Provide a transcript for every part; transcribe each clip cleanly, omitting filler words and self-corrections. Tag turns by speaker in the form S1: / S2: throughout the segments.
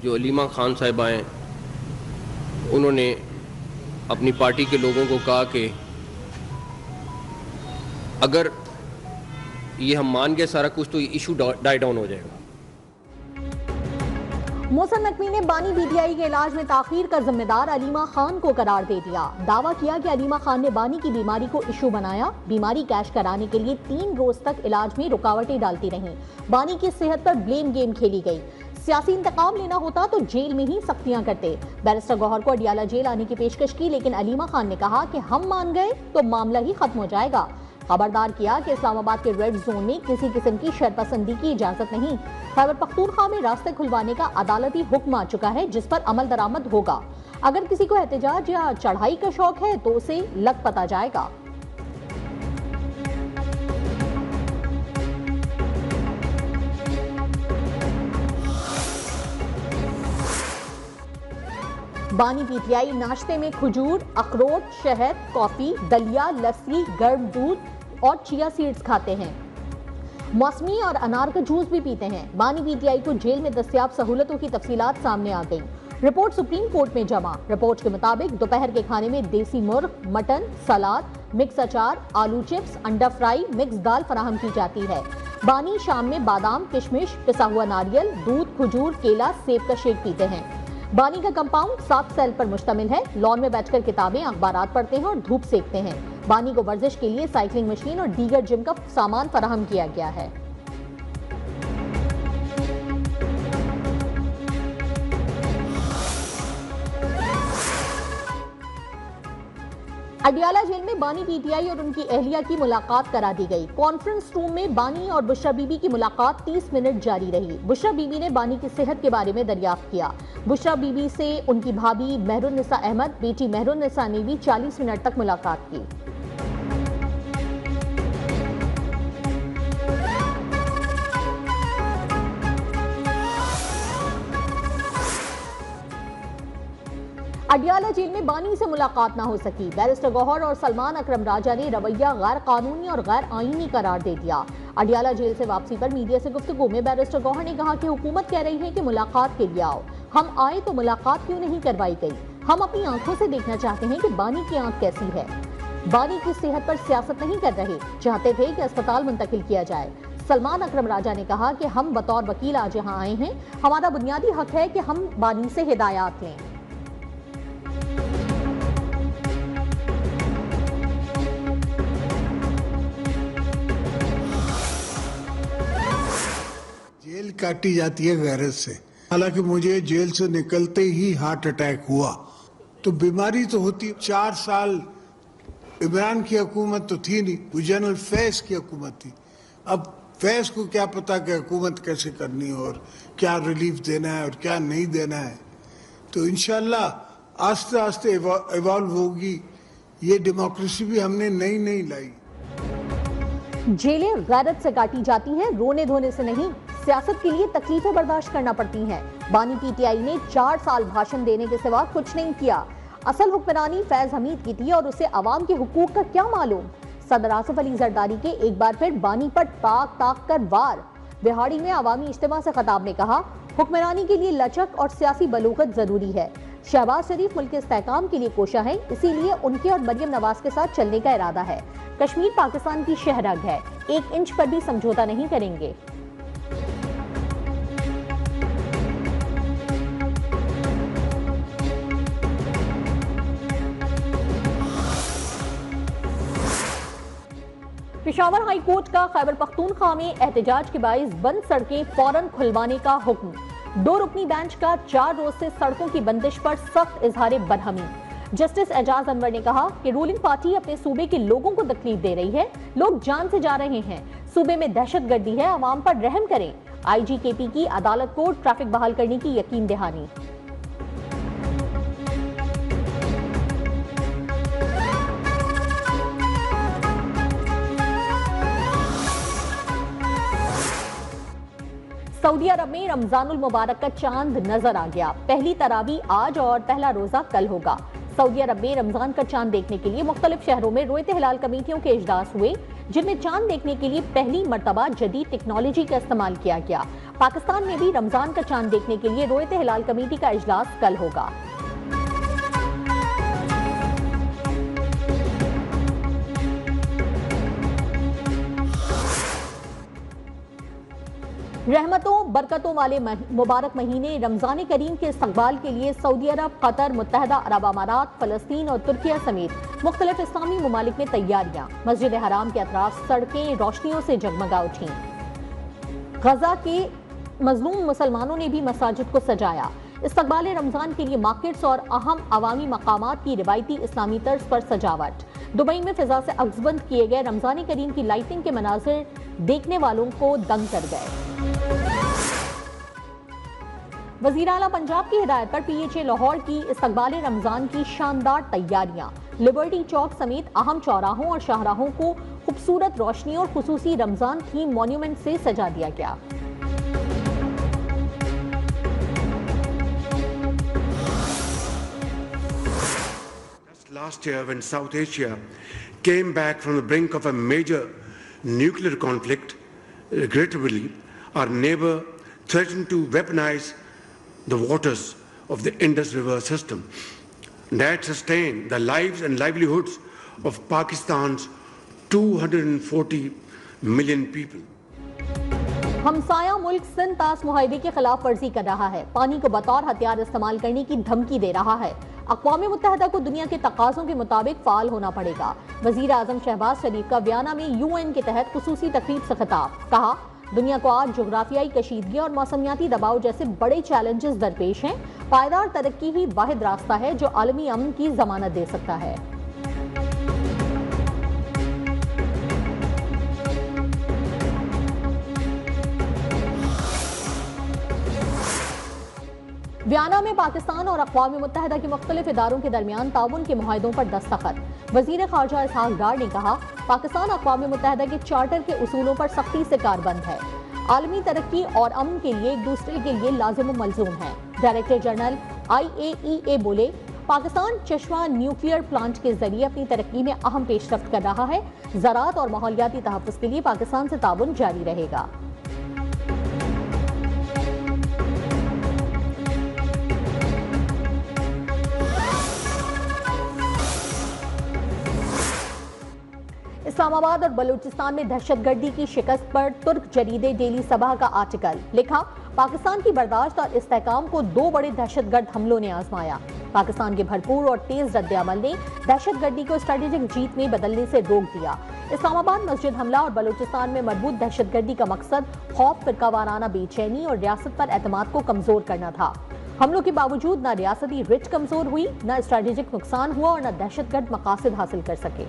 S1: जो अलीमा खान साहिबा हैं, उन्होंने अपनी पार्टी के लोगों को कहा कि अगर ये हम मान गए सारा कुछ तो ये इशू डाई डाउन हो जाएगा।
S2: मोहसिन नकवी ने बानी पीटीआई के इलाज में ताखीर का जिम्मेदार अलीमा खान को करार दे दिया। दावा किया कि अलीमा खान ने बानी की बीमारी को इशू बनाया। बीमारी कैश कराने के लिए 3 रोज तक इलाज में रुकावटें डालती रहीं। बानी की सेहत पर ब्लेम गेम खेली गई। सियासी इंतकाम लेना होता तो जेल में ही सख्तियां करते। बैरिस्टर गौहर को अडियाला जेल आने की पेशकश की, लेकिन अलीमा खान ने कहा कि हम मान गए तो मामला ही खत्म हो जाएगा। खबरदार किया कि इस्लामाबाद के रेड जोन में किसी किस्म की शरपसंदी की इजाजत नहीं। खैबर पख्तूनख्वा में रास्ते खुलवाने का अदालती हुक्म आ चुका है, जिस पर अमल दरामद होगा। अगर किसी को एहतजाज या चढ़ाई का शौक है तो उसे लग पता जाएगा। बानी पीटीआई नाश्ते में खजूर, अखरोट, शहद, कॉफी, दलिया, लस्सी, गर्म दूध और चिया सीड्स खाते हैं। मौसमी और अनार का जूस भी पीते हैं। बानी पीटीआई को जेल में दस्तयाब सहूलतों की तफसीलात सामने आ गई। रिपोर्ट सुप्रीम कोर्ट में जमा। रिपोर्ट के मुताबिक दोपहर के खाने में देसी मुर्ग, मटन, सलाद, मिक्स अचार, आलू चिप्स, अंडा फ्राई, मिक्स दाल फराहम की जाती है। बानी शाम में बादाम, किशमिश, पिसा हुआ नारियल, दूध, खजूर, केला, सेब का शेक पीते हैं। बानी का कंपाउंड 7 सेल पर मुश्तमिल है। लॉन में बैठकर किताबें, अखबारात पढ़ते हैं और धूप सेकते हैं। बानी को वर्जिश के लिए साइकिलिंग मशीन और दीगर जिम का सामान फराहम किया गया है। अडियाला जेल में बानी पीटीआई और उनकी अहलिया की मुलाकात करा दी गई। कॉन्फ्रेंस रूम में बानी और बुशरा बीबी की मुलाकात 30 मिनट जारी रही। बुशरा बीबी ने बानी की सेहत के बारे में दरियाफ्त किया। बुशरा बीबी से उनकी भाभी मेहरुन्निसा अहमद, बेटी मेहरुन्निसा ने भी 40 मिनट तक मुलाकात की। अडियाला जेल में बानी से मुलाकात ना हो सकी। बैरिस्टर गौहर और सलमान अकरम राजा ने रवैया गैर कानूनी और गैर आईनी करार दे दिया। अडियाला जेल से वापसी पर मीडिया से गुफ्तगू में बैरिस्टर गौहर ने कहा कि हुकूमत कह रही है कि मुलाकात के लिए आओ। हम आए तो मुलाकात क्यों नहीं करवाई गई? हम अपनी आंखों से देखना चाहते हैं कि बानी की आंख कैसी है। बानी की सेहत पर सियासत नहीं कर रहे, चाहते थे कि अस्पताल मुंतकिल किया जाए। सलमान अकरम राजा ने कहा कि हम बतौर वकील आज यहाँ आए हैं। हमारा बुनियादी हक है कि हम बानी से हिदायत लें।
S3: जेल काटी जाती है गैरत से। हालांकि मुझे जेल से निकलते ही हार्ट अटैक हुआ, तो बीमारी तो होती। 4 साल इमरान की हुकूमत तो थी नहीं, वो जनरल फैज की हुकूमत थी। अब फैज को क्या पता कि हुकूमत कैसे करनी है और क्या रिलीफ देना है और क्या नहीं देना है। तो इंशाल्लाह आस्ते आस्ते इवॉल्व होगी। ये डेमोक्रेसी भी हमने नई नई लाई।
S2: जेलें गैरत से काटी जाती हैं, रोने धोने से नहीं। सियासत के लिए तकलीफें बर्दाश्त करना पड़ती हैं। बानी पीटीआई ने 4 साल भाषण देने के सिवा कुछ नहीं किया। असल हुक्मरानी फैज हमीद की थी और उसे अवाम के हुकूक का क्या मालूम। सदर आसिफ अली जरदारी के एक बार फिर बानी पर ताक ताक कर वार। बिहाड़ी में अवामी इज्तिमा से खताब में कहा, हुक्मरानी के लिए लचक और सियासी बलूगत जरूरी है। शहबाज शरीफ मुल्क के इस्तेहकाम के लिए कोशा है, इसीलिए उनके और मरियम नवाज के साथ चलने का इरादा है। कश्मीर पाकिस्तान की शहरग है, 1 इंच पर भी समझौता नहीं करेंगे। पेशावर हाई कोर्ट का खैबर पख्तूनख्वा में एहतजाज के बाइस बंद सड़कें फौरन खुलवाने का हुक्म। 2 रुकनी बेंच का 4 रोज से सड़कों की बंदिश पर सख्त इजहार बरहमी। जस्टिस एजाज अनवर ने कहा कि रूलिंग पार्टी अपने सूबे के लोगों को तकलीफ दे रही है। लोग जान से जा रहे हैं। सूबे में दहशतगर्दी है, अवाम पर रहम करें। IGKP की अदालत को ट्रैफिक बहाल करने की यकीन दहानी। सऊदी अरब में रमजानुल मुबारक का चांद नजर आ गया। पहली तरावी आज और पहला रोजा कल होगा। सऊदी अरब में रमजान का चांद देखने के लिए मुख्तलिफ शहरों में रोयत हिलाल कमेटियों के इजलास हुए। जिनमें चांद देखने के लिए पहली मर्तबा जदीद टेक्नोलॉजी का इस्तेमाल किया गया। पाकिस्तान में भी रमजान का चांद देखने के लिए रोयत हिलाल कमेटी का इजलास कल होगा। रहमतों बरकतों वाले मुबारक महीने रमजान करीम के इस्तकबाल के लिए सऊदी अरब, कतर, मुत्तहदा अरब अमारात, फलस्तीन और तुर्किया समेत मुख्तलिफ इस्लामी ममालिक में तैयारियां। मस्जिद हराम के अतराफ सड़कें रोशनियों से जगमगा उठी। गजा के मजलूम मुसलमानों ने भी मसाजिद को सजाया। इस्तकबाल रमजान के लिए मार्केट्स और अहम अवामी मकामात की रिवायती इस्लामी तर्ज पर सजावट। दुबई में फिजा से अक्सबंद किए गए रमजान करीम की लाइटिंग के मनाजिर देखने वालों को दंग कर गए। वजीर आला पंजाब की हिदायत पर PHA लाहौर की इस्तकबाल रमजान की शानदार तैयारियां। लिबर्टी चौक समेत अहम चौराहों और शाहराहों को खूबसूरत रोशनी और खुसूसी रमजान थीम मॉन्यूमेंट से सजा दिया गया।
S4: Last year, when South Asia came back from the brink of a major nuclear conflict, regrettably, our neighbor threatened to weaponize the waters of the Indus River system that sustain the lives and livelihoods of Pakistan's 240 million people.
S2: हमसाया मुल्क सिंध तास मुआहदे की खिलाफ वर्जी कर रहा है, पानी को बतौर हथियार इस्तेमाल करने की धमकी दे रहा है। अक़वाम मुत्तहदा को दुनिया के तकाज़ों के मुताबिक फ़ाल होना पड़ेगा। वज़ीर आज़म शहबाज शरीफ का वियना में UN के तहत खुसूसी तकरीब से खिताब। कहा, दुनिया को आज जोग्राफियाई कशीदगी और मौसमियाती दबाव जैसे बड़े चैलेंजेस दरपेश हैं। पायदार तरक्की ही वाहिद रास्ता है जो आलमी अमन की जमानत दे सकता है। वियना में पाकिस्तान और अक़वाम मुत्तहदा के मुख्तलिफ इदारों के दरमियान ताउन के मुआहदों पर दस्तखत। वज़ीर ख़ारजा इसहाक़ डार ने कहा, पाकिस्तान अक़वाम मुत्तहदा के चार्टर के उसूलों पर सख्ती से कारबंद है। आलमी तरक्की और अमन के लिए एक दूसरे के लिए लाजिम व मलज़ूम है। डायरेक्टर जनरल IAEA बोले, पाकिस्तान चश्मा न्यूक्लियर प्लांट के जरिए अपनी तरक्की में अहम पेशरफ्त कर रहा है। ज़राअत और माहौलियाती तहफ़्फ़ुज़ के लिए पाकिस्तान से ताउन जारी रहेगा। इस्लामाबाद और बलूचिस्तान में दहशतगर्दी की शिकस्त पर तुर्क जरीदे डेली सबा का आर्टिकल लिखा, पाकिस्तान की बर्दाश्त और इस्तेहकाम को दो बड़े दहशतगर्द हमलों ने आजमाया। पाकिस्तान के भरपूर और तेज रद्द-ए-अमल ने दहशतगर्दी को स्ट्रेटेजिक जीत में बदलने से रोक दिया। इस्लामाबाद मस्जिद हमला और बलूचिस्तान में मरबूत दहशतगर्दी का मकसद खौफ, फिरकावाराना बेचैनी और रियासत पर एतमाद को कमजोर करना था। हमलों के बावजूद न रियासती रिच कमजोर हुई, न स्ट्रेटेजिक नुकसान हुआ और न दहशतगर्द मकासद हासिल कर सके।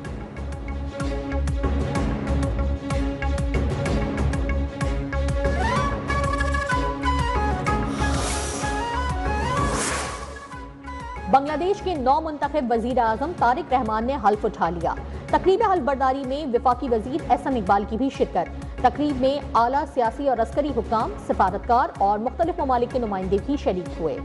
S2: बांग्लादेश के नौ मुंतखब वजीर आजम तारिक रहमान ने हल्फ उठा लिया। तकरीब हल्फबरदारी में वफाकी वजीर SM इकबाल की भी शिरकत। तकरीब में आला सियासी और अस्करी हुक्काम, सिफारतकार और मुख्तलिफ ममालिक के नुमाइंदे भी शरीक हुए।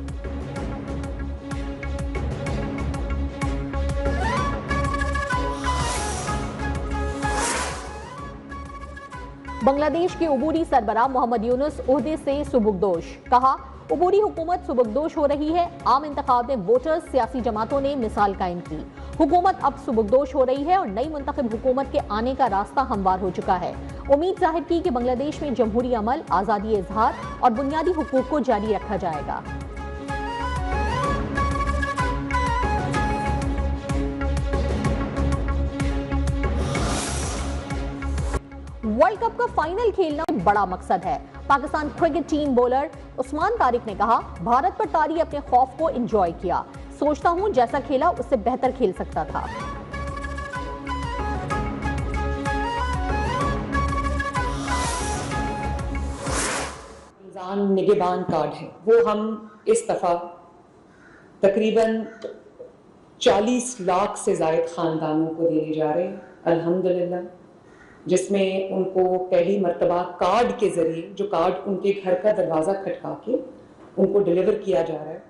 S2: बांग्लादेश के उबूरी सरबराह मोहम्मद यूनुस ओहदे से सुबुकदोश। कहा, उबूरी हुकूमत सुबुकदोश हो रही है। आम इंतखाब में वोटर्स, सियासी जमातों ने मिसाल कायम की। हुकूमत अब सुबुकदोश हो रही है और नई मुंतखब हुकूमत के आने का रास्ता हमवार हो चुका है। उम्मीद जाहिर की कि बांग्लादेश में जमहूरी अमल, आज़ादी इजहार और बुनियादी हुकूक को जारी रखा जाएगा। वर्ल्ड कप का फाइनल खेलना बड़ा मकसद है। Pakistan cricket team bowler Usman Tariq ने कहा, भारत पर तारी अपने खौफ को एंजॉय किया। सोचता हूं जैसा खेला उससे बेहतर खेल सकता था।
S5: रमजान निगहबान कार्ड है, वो हम इस दफा तकरीबन 40 लाख से ज़ायद खानदानों को देने जा रहे हैं अल्हम्दुलिल्लाह, जिसमें उनको पहली मर्तबा कार्ड के जरिए, जो कार्ड उनके घर का दरवाज़ा खटका के उनको डिलीवर किया जा रहा है।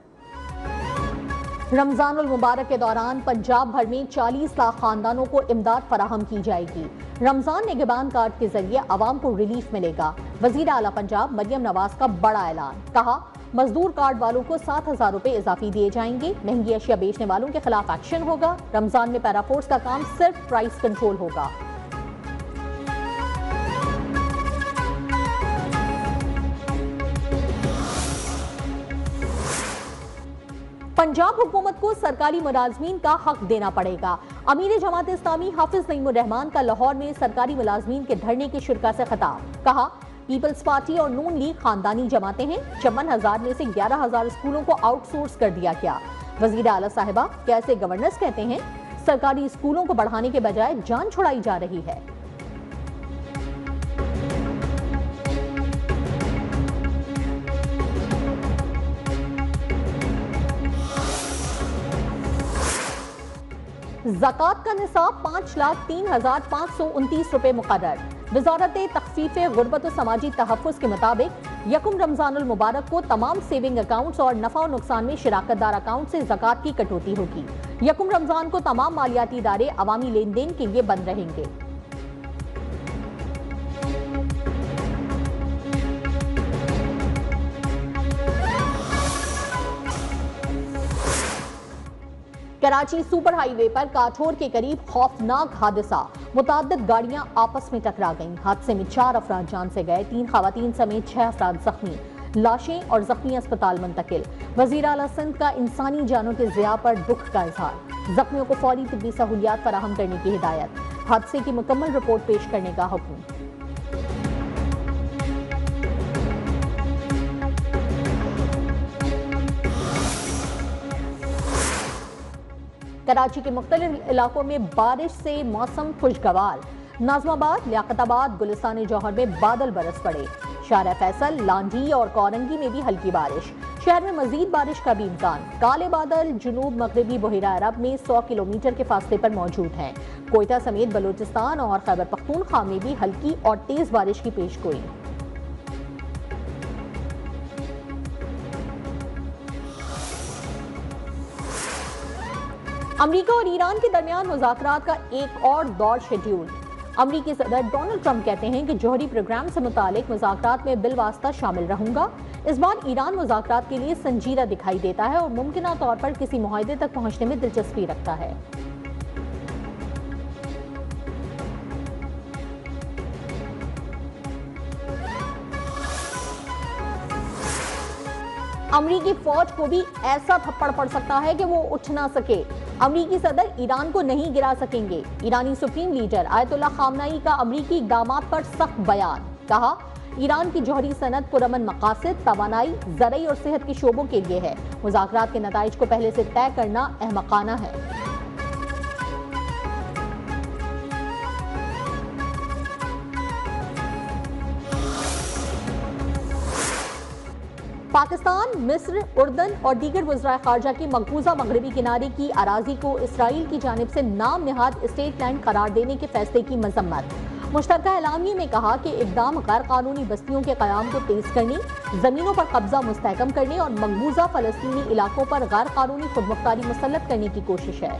S2: रमजानुल मुबारक के दौरान पंजाब भर में 40 लाख खानदानों को इमदाद फराहम की जाएगी। रमजान निगहबान कार्ड के जरिए आवाम को रिलीफ मिलेगा। वजीर आला पंजाब मरियम नवाज का बड़ा ऐलान, कहा मजदूर कार्ड वालों को 7,000 रुपए इजाफी दिए जाएंगे। महंगी अशिया बेचने वालों के खिलाफ एक्शन होगा। रमजान में पैराफोर्स का काम सिर्फ प्राइस कंट्रोल होगा। पंजाब हुकूमत को सरकारी मुलाजमीन का हक देना पड़ेगा। अमीर जमात इस्लामी हाफिज नईमुर रहमान का लाहौर में सरकारी मुलाजमीन के धरने की शुरा से खिताब, कहा पीपल्स पार्टी और नून लीग खानदानी जमाते हैं। 56,000 में से 11,000 स्कूलों को आउटसोर्स कर दिया गया। वजीर आला साहिबा कैसे गवर्नेंस कहते हैं, सरकारी स्कूलों को बढ़ाने के बजाय जान छुड़ाई जा रही है। ज़कात का निसाब 5,03,529 रुपए मुकर्रर। वजारत तखफीफ गुर्बत और समाजी तहफ़्फ़ुज़ के मुताबिक यकुम रमजानुल मुबारक को तमाम सेविंग अकाउंट्स और नफा और नुकसान में शिराकतदार अकाउंट से ज़कात की कटौती होगी। यकुम रमजान को तमाम मालियाती इदारे अवामी लेन देन के लिए बंद रहेंगे। कराची सुपर हाईवे पर काठोर के करीब खौफनाक हादसा, मुताद्दिद गाड़ियां आपस में टकरा गईं। हादसे में 4 अफराद जान से गए, 3 खवातीन समेत 6 अफराद जख्मी। लाशें और जख्मी अस्पताल मुंतकिल। वजीर आला सिंध का इंसानी जानों के ज़िया पर दुख का इजहार। जख्मियों को फौरी तिब्बी सहूलियात फराहम करने की हिदायत। हादसे की मुकम्मल रिपोर्ट पेश करने का हुक्म। कराची के मुख्तलिफ इलाकों में बारिश से मौसम खुशगवार। नाजमाबाद, लियाकताबाद, गुलिस्तान जौहर में बादल बरस पड़े। शारा फैसल, लांजी और कोरंगी में भी हल्की बारिश। शहर में मजीद बारिश का भी इम्कान। काले बादल जुनूब मगरबी बहिरा अरब में 100 किलोमीटर के फासले पर मौजूद हैं। कोयटा समेत बलूचिस्तान और खैबर पख्तूनख्वा में भी हल्की और तेज बारिश की पेशगोई। अमेरिका और ईरान के दरमियान मुज़ाकरात का एक और दौर शेड्यूल। अमेरिकी सदर डोनाल्ड ट्रंप कहते हैं कि जौहरी प्रोग्राम से मुतालिक मुज़ाकरात में बिलवास्ता शामिल रहूंगा। इस बार ईरान मुज़ाकरात के लिए संजीदा दिखाई देता है और मुमकिना तौर पर किसी मुआहदे तक पहुंचने में दिलचस्पी रखता है। अमरीकी फौज को भी ऐसा थप्पड़ पड़ सकता है कि वो उठ ना सके। अमरीकी सदर ईरान को नहीं गिरा सकेंगे। ईरानी सुप्रीम लीडर आयतुल्लाह खामनाई का अमरीकी इक़दामात पर सख्त बयान, कहा ईरान की जौहरी सनत पुरअमन मकासद, तवानाई, ज़रई और सेहत के शोबों के लिए है। मुज़ाकरात के नताइज को पहले से तय करना अहमकाना है। पाकिस्तान, मिस्र, उर्दन और दीगर वज़राए ख़ारजा की मकबूजा मगरबी किनारे की अराजी को इसराइल की जानिब से नाम निहाद स्टेट लैंड करार देने के फैसले की मजम्मत। मुश्तरका एलामिये में कहा कि इक़दाम गैर कानूनी बस्तियों के क़याम को तेज करने, ज़मीनों पर कब्जा मुस्तहकम करने और मकबूजा फ़लस्तीनी इलाकों पर गैर कानूनी खुदमुख्तारी मुसल्लत करने की कोशिश है।